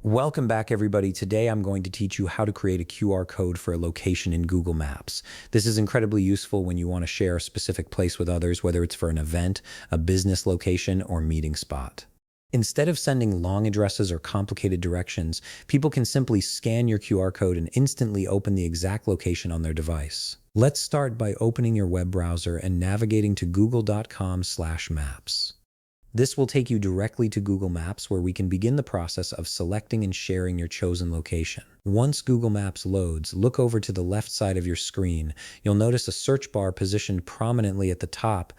Welcome back, everybody. Today I'm going to teach you how to create a QR code for a location in Google Maps. This is incredibly useful when you want to share a specific place with others, whether it's for an event, a business location, or meeting spot. Instead of sending long addresses or complicated directions, people can simply scan your QR code and instantly open the exact location on their device. Let's start by opening your web browser and navigating to google.com/maps. This will take you directly to Google Maps, where we can begin the process of selecting and sharing your chosen location. Once Google Maps loads, look over to the left side of your screen. You'll notice a search bar positioned prominently at the top.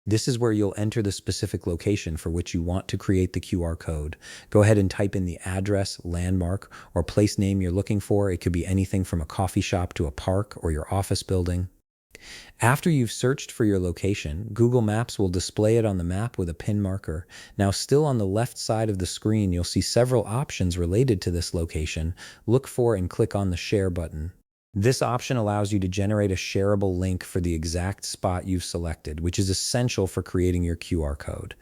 This is where you'll enter the specific location for which you want to create the QR code. Go ahead and type in the address, landmark, or place name you're looking for. It could be anything from a coffee shop to a park or your office building. After you've searched for your location, Google Maps will display it on the map with a pin marker. Now, still on the left side of the screen, you'll see several options related to this location. Look for and click on the Share button. This option allows you to generate a shareable link for the exact spot you've selected, which is essential for creating your QR code.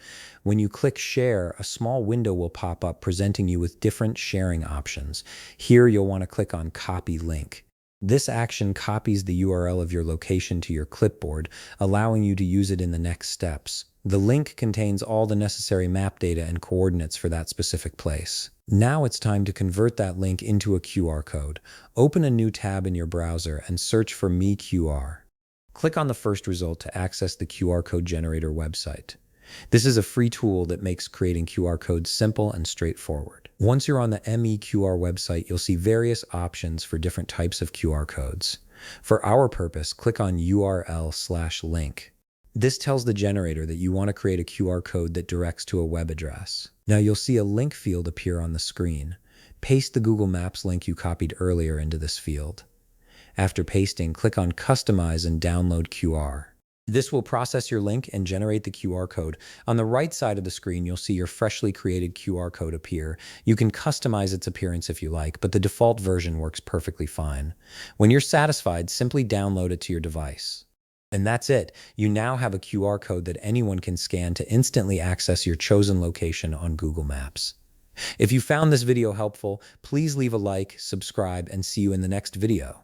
When you click Share, a small window will pop up presenting you with different sharing options. Here, you'll want to click on Copy Link. This action copies the URL of your location to your clipboard, allowing you to use it in the next steps. The link contains all the necessary map data and coordinates for that specific place. Now it's time to convert that link into a QR code. Open a new tab in your browser and search for MeQR. Click on the first result to access the QR code generator website. This is a free tool that makes creating QR codes simple and straightforward. Once you're on the MeQR website, you'll see various options for different types of QR codes. For our purpose, click on URL/link. This tells the generator that you want to create a QR code that directs to a web address. Now you'll see a link field appear on the screen. Paste the Google Maps link you copied earlier into this field. After pasting, click on Customize and download QR. This will process your link and generate the QR code. On the right side of the screen, you'll see your freshly created QR code appear. You can customize its appearance if you like, but the default version works perfectly fine. When you're satisfied, simply download it to your device. And that's it. You now have a QR code that anyone can scan to instantly access your chosen location on Google Maps. If you found this video helpful, please leave a like, subscribe, and see you in the next video.